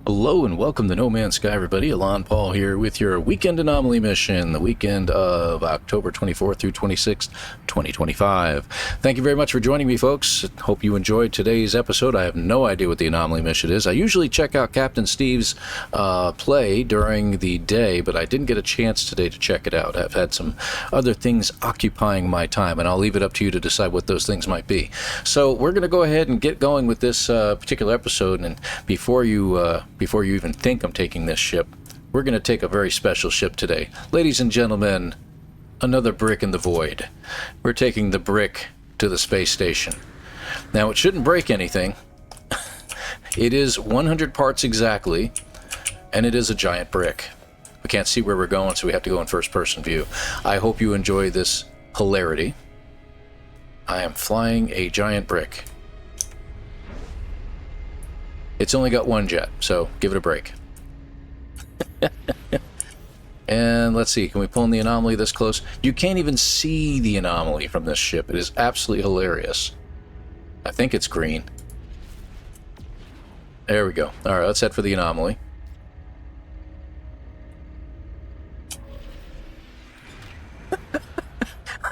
Hello and welcome to NoMansSky, everybody. ElanPaul here with your weekend anomaly mission, the weekend of October 24th through 26th, 2025. Thank you very much for joining me, folks. Hope you enjoyed today's episode. I have no idea what the anomaly mission is. I usually check out Captain Steve's play during the day, but I didn't get a chance today to check it out. I've had some other things occupying my time, and I'll leave it up to you to decide what those things might be. So we're going to go ahead and get going with this particular episode, and before you even think I'm taking this ship, we're going to take a very special ship today. Ladies and gentlemen, another brick in the void. We're taking the brick to the space station. Now, it shouldn't break anything. It is 100 parts exactly, and it is a giant brick. We can't see where we're going, so we have to go in first-person view. I hope you enjoy this hilarity. I am flying a giant brick. It's only got one jet, so give it a break. And let's see, can we pull in the anomaly this close? You can't even see the anomaly from this ship. It is absolutely hilarious. I think it's green. There we go. Alright, let's head for the anomaly.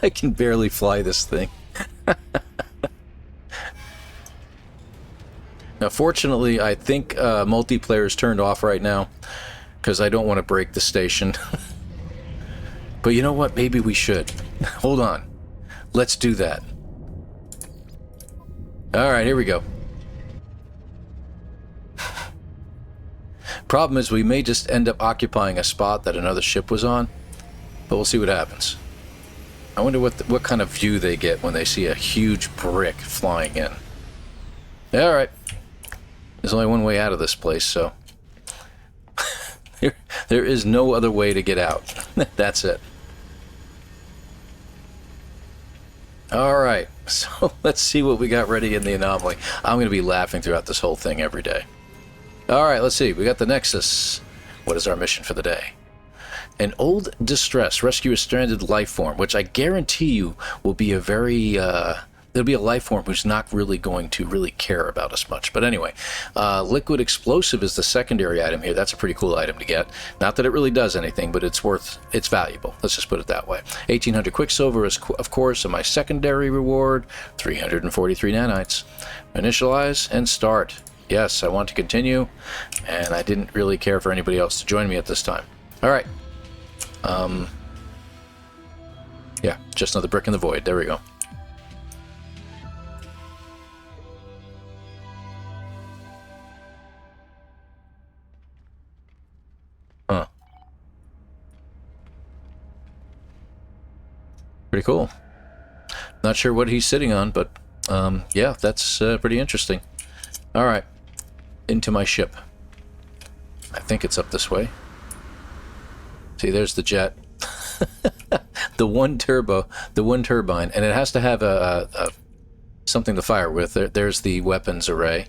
I can barely fly this thing. Now, fortunately, I think multiplayer is turned off right now because I don't want to break the station. But you know what? Maybe we should. Hold on. Let's do that. All right, here we go. Problem is, we may just end up occupying a spot that another ship was on, but we'll see what happens. I wonder what kind of view they get when they see a huge brick flying in. All right. There's only one way out of this place, so there is no other way to get out. That's it. Alright, so let's see what we got ready in the anomaly. I'm going to be laughing throughout this whole thing every day. Alright, let's see. We got the Nexus. What is our mission for the day? An old distress. Rescue a stranded Lifeform, which I guarantee you will be a very... there'll be a Lifeform who's not really going to really care about us much. But anyway, liquid explosive is the secondary item here. That's a pretty cool item to get. Not that it really does anything, but it's valuable. Let's just put it that way. 1800 quicksilver is, of course, my secondary reward. 343 nanites. Initialize and start. Yes, I want to continue, and I didn't really care for anybody else to join me at this time. All right. Yeah, just another brick in the void. There we go. Huh. Pretty cool. Not sure what he's sitting on, but yeah, that's pretty interesting. All right, into my ship. I think it's up this way. See, there's the jet. the one turbine, and it has to have a something to fire with. There's the weapons array.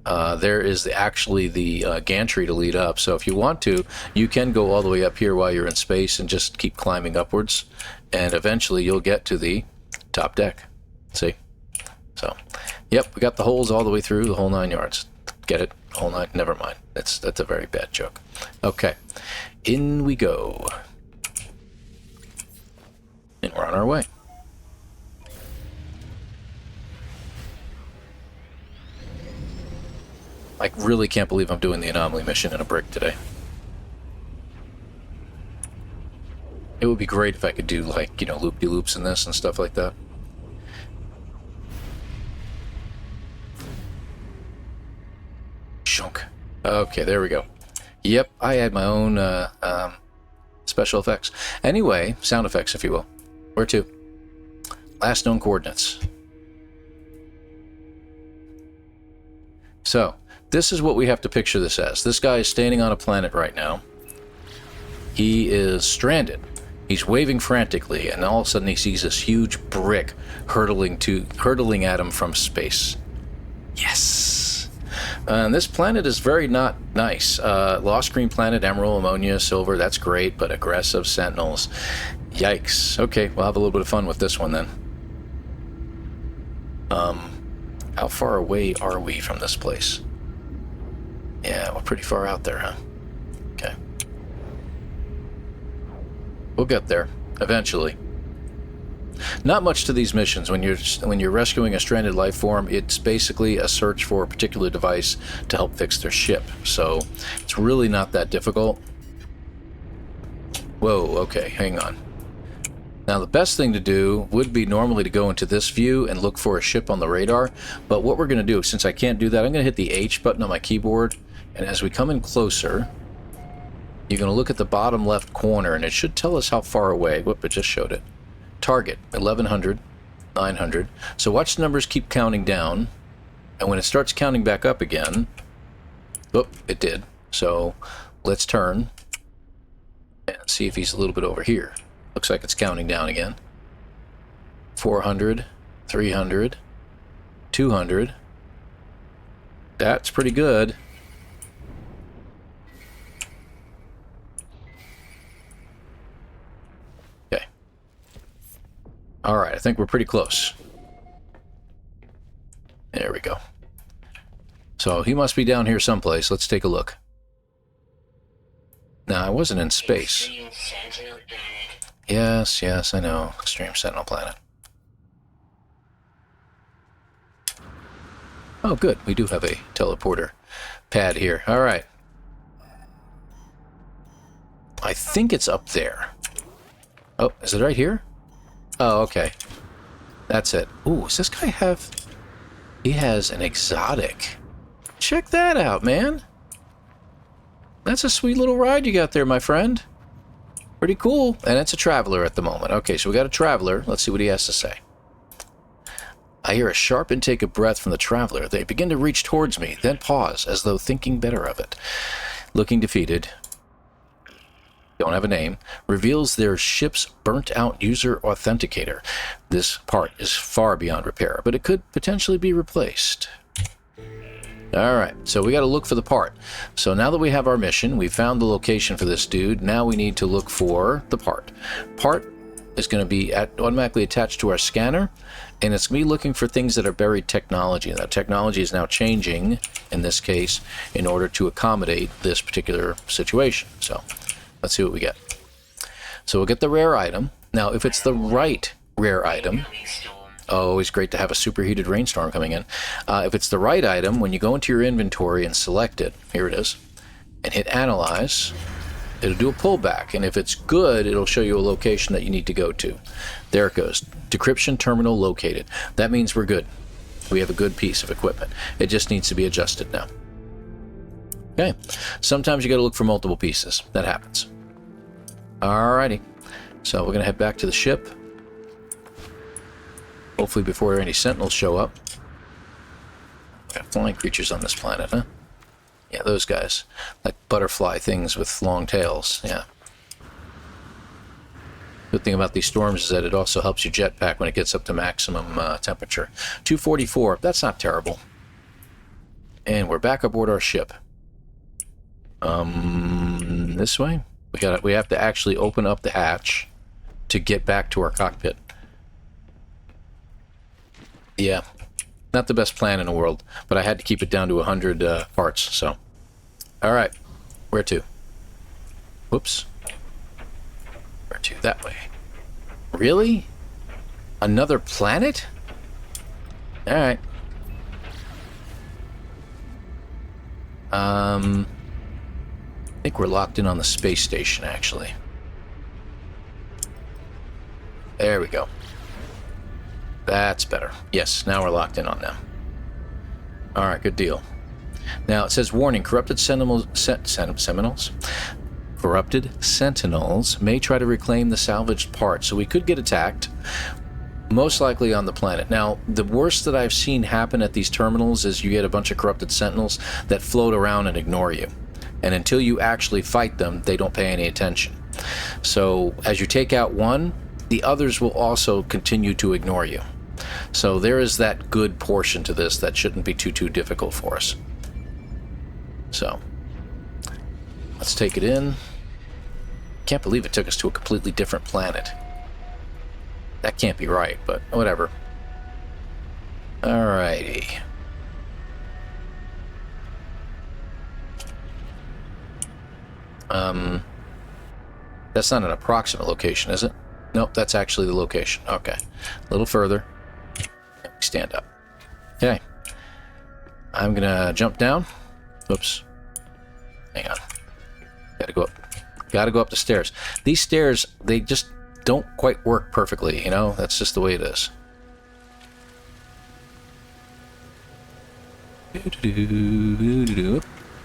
There is actually the gantry to lead up, so if you want to, you can go all the way up here while you're in space and just keep climbing upwards, and eventually you'll get to the top deck. See? So, yep, we got the holes all the way through, the whole 9 yards. Get it? Whole 9? Never mind. That's a very bad joke. Okay, in we go. And we're on our way. I really can't believe I'm doing the anomaly mission in a brick today. It would be great if I could do, like, you know, loop-de-loops in this and stuff like that. Shunk. Okay, there we go. Yep, I had my own special effects. Anyway, sound effects, if you will. Where to? Last known coordinates. So, this is what we have to picture this as. This guy is standing on a planet right now. He is stranded. He's waving frantically, and all of a sudden he sees this huge brick hurtling at him from space. Yes! And this planet is very not nice. Lost green planet, emerald, ammonia, silver, that's great, but aggressive sentinels. Yikes. Okay, we'll have a little bit of fun with this one then. How far away are we from this place? Yeah, we're pretty far out there, huh? Okay. We'll get there eventually. Not much to these missions. When you're rescuing a stranded life form, it's basically a search for a particular device to help fix their ship. So it's really not that difficult. Whoa, okay, hang on. Now the best thing to do would be normally to go into this view and look for a ship on the radar, but what we're going to do, since I can't do that, I'm going to hit the H button on my keyboard, and as we come in closer, you're going to look at the bottom left corner, and it should tell us how far away. Whoop, it just showed it. Target, 1100, 900. So watch the numbers keep counting down, and when it starts counting back up again, whoop, it did. So let's turn and see if he's a little bit over here. Looks like it's counting down again. 400, 300, 200. That's pretty good. Okay. All right, I think we're pretty close. There we go. So he must be down here someplace. Let's take a look. No, I wasn't in space. Yes, yes, I know. Extreme Sentinel Planet. Oh, good. We do have a teleporter pad here. All right. I think it's up there. Oh, is it right here? Oh, okay. That's it. Ooh, does this guy have... He has an exotic. Check that out, man. That's a sweet little ride you got there, my friend. Pretty cool. And it's a traveler at the moment. Okay, so we got a traveler. Let's see what he has to say. I hear a sharp intake of breath from the traveler. They begin to reach towards me, then pause, as though thinking better of it. Looking defeated. Don't have a name. Reveals their ship's burnt-out user authenticator. This part is far beyond repair, but it could potentially be replaced. Alright, so we got to look for the part. So now that we have our mission, we found the location for this dude, now we need to look for the part. Part is going to be automatically attached to our scanner, and it's going to be looking for things that are buried technology. That technology is now changing, in this case, in order to accommodate this particular situation. So, let's see what we get. So we'll get the rare item. Now, if it's the right rare item... Oh, always great to have a superheated rainstorm coming in. If it's the right item, when you go into your inventory and select it, here it is, and hit Analyze, it'll do a pullback, and if it's good, it'll show you a location that you need to go to. There it goes. Decryption terminal located. That means we're good. We have a good piece of equipment. It just needs to be adjusted now. Okay. Sometimes you got to look for multiple pieces. That happens. Alrighty. So we're going to head back to the ship. Hopefully before any sentinels show up. Got flying creatures on this planet, huh? Yeah, those guys. Like butterfly things with long tails, yeah. Good thing about these storms is that it also helps you jetpack when it gets up to maximum temperature. 244, that's not terrible. And we're back aboard our ship. This way? We have to actually open up the hatch to get back to our cockpit. Yeah, not the best plan in the world, but I had to keep it down to 100 parts, so. Alright, where to? Whoops. Where to? That way. Really? Another planet? Alright. I think we're locked in on the space station, actually. There we go. That's better. Yes, now we're locked in on them. Alright, good deal. Now, it says, warning, corrupted sentinels may try to reclaim the salvaged part, so we could get attacked, most likely on the planet. Now, the worst that I've seen happen at these terminals is you get a bunch of corrupted sentinels that float around and ignore you. And until you actually fight them, they don't pay any attention. So, as you take out one, the others will also continue to ignore you. So there is that good portion to this that shouldn't be too difficult for us. So, let's take it in. Can't believe it took us to a completely different planet. That can't be right, but whatever. Alrighty. That's not an approximate location, is it? Nope, that's actually the location. Okay. A little further. Stand up. Okay. I'm gonna jump down. Whoops. Hang on. Gotta go up. Gotta go up the stairs. These stairs, they just don't quite work perfectly, you know? That's just the way it is.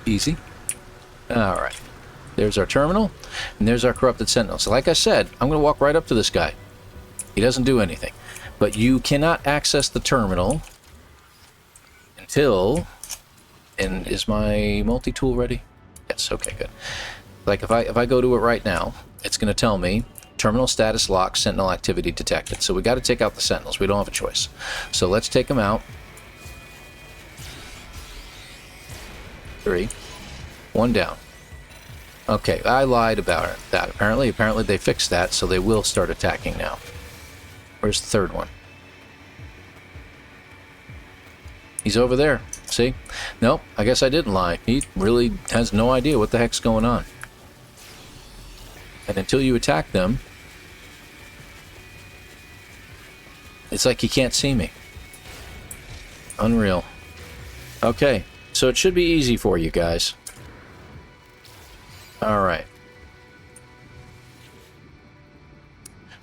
Easy. Alright. There's our terminal, and there's our corrupted sentinel. So like I said, I'm going to walk right up to this guy. He doesn't do anything. But you cannot access the terminal until... And is my multi-tool ready? Yes, okay, good. Like if I go to it right now, it's going to tell me terminal status locked, sentinel activity detected. So we got to take out the sentinels. We don't have a choice. So let's take them out. 3. 1 down. Okay, I lied about that. Apparently they fixed that, so they will start attacking now. Where's the third one? He's over there. See? Nope, I guess I didn't lie. He really has no idea what the heck's going on. And until you attack them, it's like he can't see me. Unreal. Okay, so it should be easy for you guys. Alright.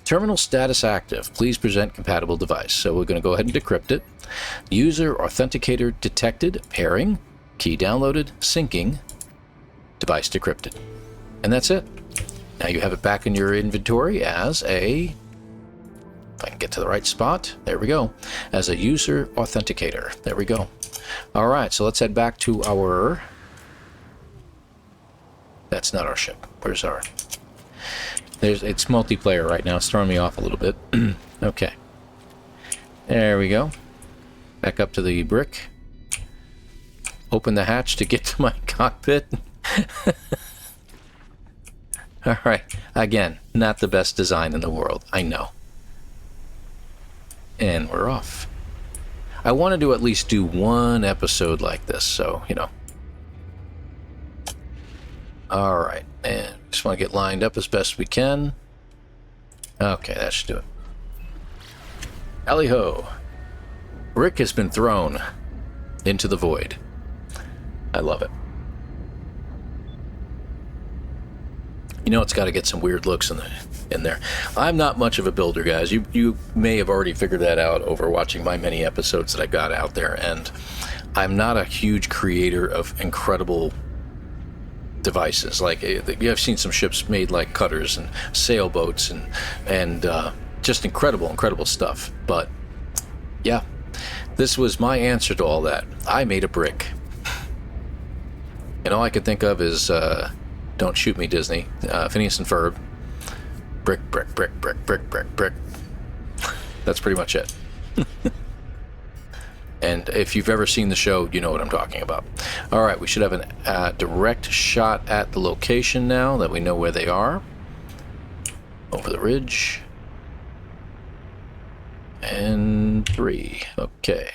Terminal status active. Please present compatible device. So we're going to go ahead and decrypt it. User authenticator detected. Pairing. Key downloaded. Syncing. Device decrypted. And that's it. Now you have it back in your inventory as a... If I can get to the right spot. There we go. As a user authenticator. There we go. Alright, so let's head back to our... That's not our ship. Where's our... It's multiplayer right now. It's throwing me off a little bit. Okay. There we go. Back up to the brick. Open the hatch to get to my cockpit. Alright. Again, not the best design in the world. I know. And we're off. I wanted to at least do one episode like this, so, you know. Alright, and just want to get lined up as best we can. Okay, that should do it. Tally-ho. Brick has been thrown into the void. I love it. You know it's got to get some weird looks in there. I'm not much of a builder, guys. You may have already figured that out over watching my many episodes that I got out there, and I'm not a huge creator of incredible devices. Like, I've seen some ships made like cutters and sailboats and just incredible stuff. But yeah, this was my answer to all that. I made a brick. And all I could think of is Don't Shoot Me, Disney. Phineas and Ferb. Brick. That's pretty much it. And if you've ever seen the show, you know what I'm talking about. Alright, we should have a direct shot at the location now that we know where they are. Over the ridge. And 3. Okay.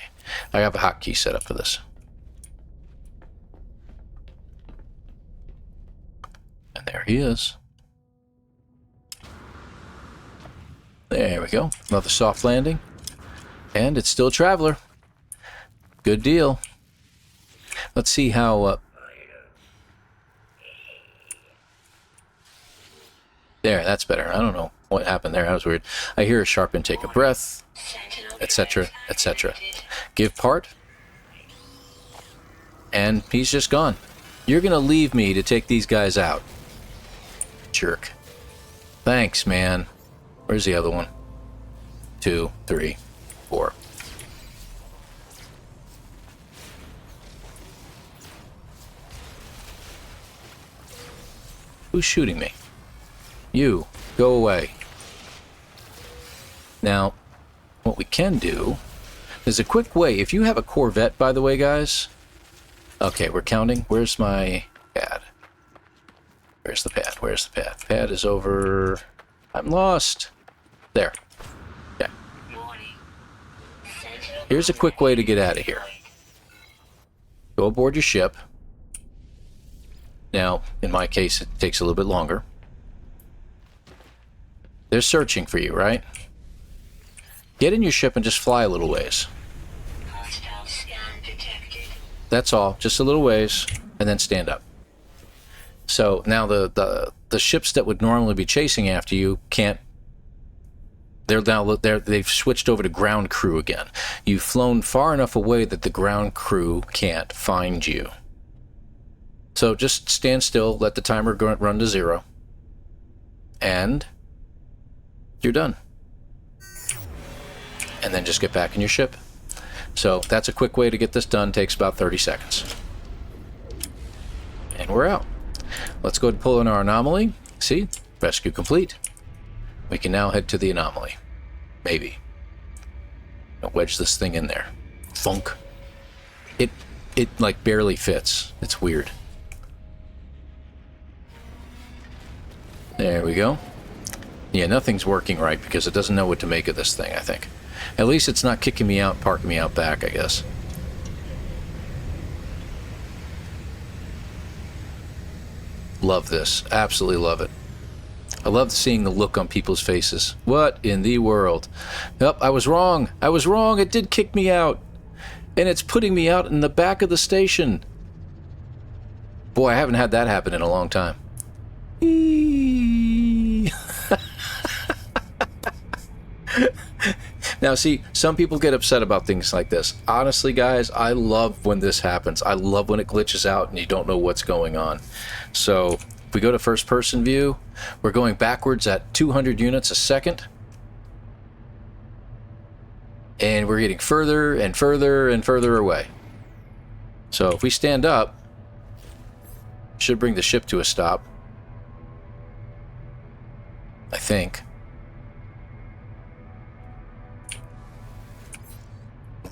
I have a hotkey set up for this. And there he is. There we go. Another soft landing. And it's still a traveler. Good deal. Let's see how... There, that's better. I don't know what happened there. That was weird. I hear a sharp intake of breath, etc., etc. Give part. And he's just gone. You're going to leave me to take these guys out. Jerk. Thanks, man. Where's the other one? 2, 3, 4. Who's shooting me? You. Go away. Now, what we can do is a quick way. If you have a Corvette, by the way, guys. Okay, we're counting. Where's my pad? Where's the pad? Where's the pad? Pad is over... I'm lost. There. Okay. Here's a quick way to get out of here. Go aboard your ship. Now, in my case, it takes a little bit longer. They're searching for you, right? Get in your ship and just fly a little ways. Hostile scan detected. That's all. Just a little ways, and then stand up. So now the ships that would normally be chasing after you can't. They've switched over to ground crew again. You've flown far enough away that the ground crew can't find you. So just stand still, let the timer run to 0, and you're done. And then just get back in your ship. So that's a quick way to get this done. Takes about 30 seconds. And we're out. Let's go ahead and pull in our anomaly. See? Rescue complete. We can now head to the anomaly. Maybe. I'll wedge this thing in there. Funk. It like barely fits. It's weird. There we go. Yeah, nothing's working right because it doesn't know what to make of this thing, I think. At least it's not kicking me out, parking me out back, I guess. Love this. Absolutely love it. I love seeing the look on people's faces. What in the world? Yep, I was wrong. I was wrong. It did kick me out. And it's putting me out in the back of the station. Boy, I haven't had that happen in a long time. Now, see, some people get upset about things like this. Honestly, guys, I love when this happens. I love when it glitches out and you don't know what's going on. So, if we go to first-person view, we're going backwards at 200 units a second. And we're getting further and further and further away. So, if we stand up, should bring the ship to a stop. I think.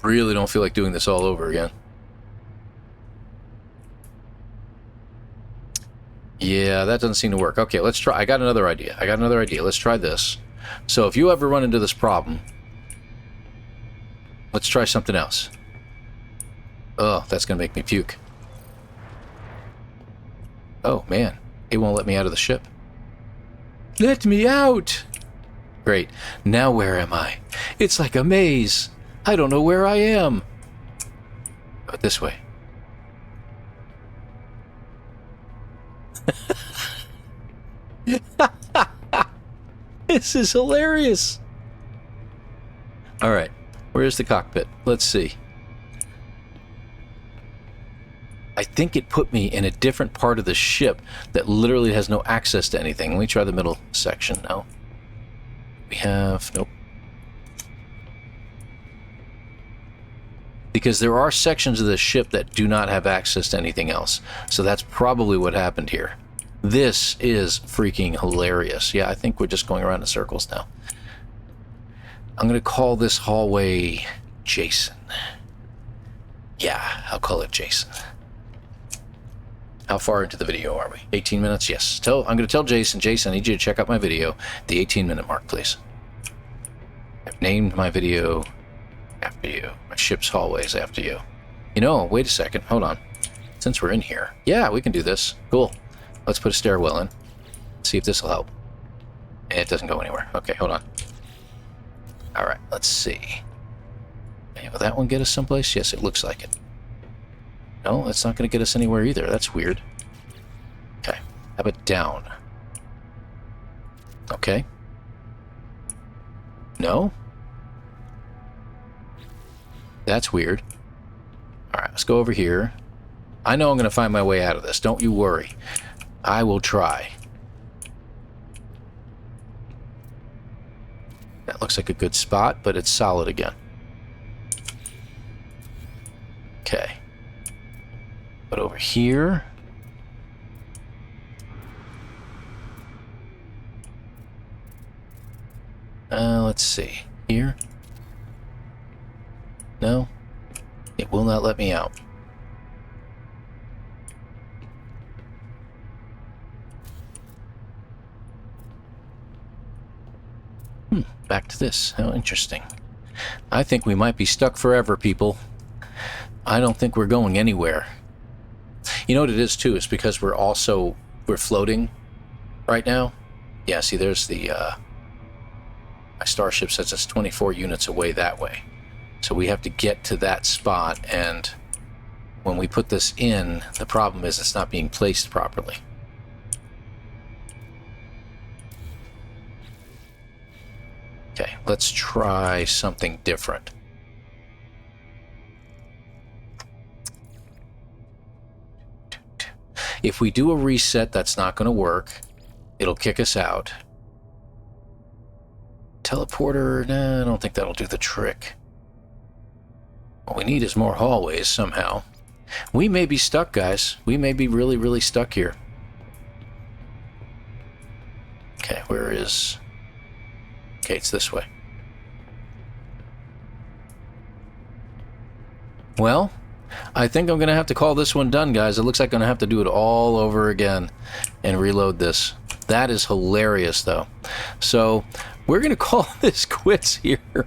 Really don't feel like doing this all over again. Yeah, that doesn't seem to work. Okay, let's try. I got another idea. Let's try this. So if you ever run into this problem, let's try something else. Oh, that's going to make me puke. Oh, man. It won't let me out of the ship. Let me out! Great. Now where am I? It's like a maze. I don't know where I am. But this way. This is hilarious. All right. Where's the cockpit? Let's see. I think it put me in a different part of the ship that literally has no access to anything. Let me try the middle section now. We have... Nope. Because there are sections of the ship that do not have access to anything else. So that's probably what happened here. This is freaking hilarious. Yeah, I think we're just going around in circles now. I'm going to call this hallway Jason. Yeah, I'll call it Jason. How far into the video are we? 18 minutes? Yes. I'm going to tell Jason, I need you to check out my video. The 18-minute mark, please. I've named my video after you. My ship's hallways after you. You know, wait a second. Hold on. Since we're in here. Yeah, we can do this. Cool. Let's put a stairwell in. See if this will help. It doesn't go anywhere. Okay, hold on. Alright, let's see. Okay, will that one get us someplace? Yes, it looks like it. No, that's not going to get us anywhere either. That's weird. Okay. How about down? Okay. No? That's weird. Alright, let's go over here. I know I'm going to find my way out of this. Don't you worry. I will try. That looks like a good spot, but it's solid again. Okay. But over here... let's see. Here? No? It will not let me out. Back to this. How interesting. I think we might be stuck forever, people. I don't think we're going anywhere. You know what it is too? It's because we're floating right now. Yeah, see, there's the my starship says it's 24 units away that way. So we have to get to that spot, and when we put this in, the problem is it's not being placed properly. Okay, let's try something different. If we do a reset, that's not going to work. It'll kick us out. Teleporter, nah, I don't think that'll do the trick. What we need is more hallways somehow. We may be stuck, guys. We may be really, really stuck here. Okay, where is... Okay, it's this way. Well, I think I'm going to have to call this one done, guys. It looks like I'm going to have to do it all over again and reload this. That is hilarious, though. So, we're going to call this quits here.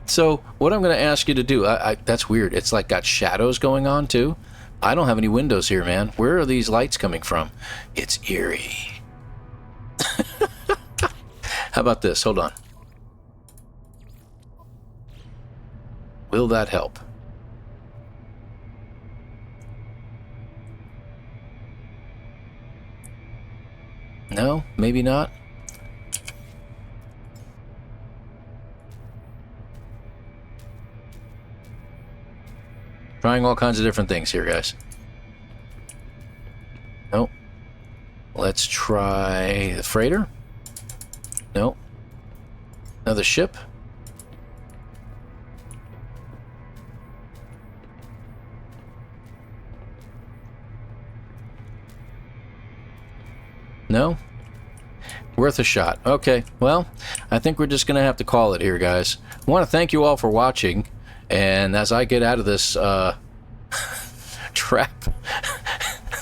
So, what I'm going to ask you to do... that's weird. It's like got shadows going on, too. I don't have any windows here, man. Where are these lights coming from? It's eerie. How about this? Hold on. Will that help? No? Maybe not? Trying all kinds of different things here, guys. Nope. Let's try the freighter. No. Another ship. No? Worth a shot. Okay, well, I think we're just going to have to call it here, guys. I want to thank you all for watching, and as I get out of this trap,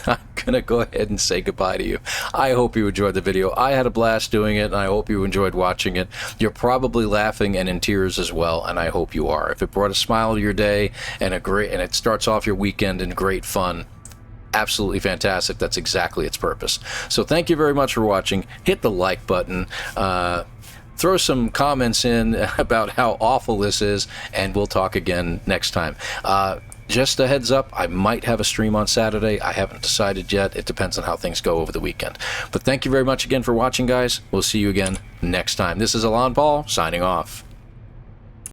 I'm going to go ahead and say goodbye to you. I hope you enjoyed the video. I had a blast doing it, and I hope you enjoyed watching it. You're probably laughing and in tears as well, and I hope you are. If it brought a smile to your day and it starts off your weekend in great fun, absolutely fantastic. That's exactly its purpose. So thank you very much for watching. Hit the like button. Throw some comments in about how awful this is, and we'll talk again next time. Just a heads up, I might have a stream on Saturday. I haven't decided yet. It depends on how things go over the weekend. But thank you very much again for watching, guys. We'll see you again next time. This is ElanPaul signing off.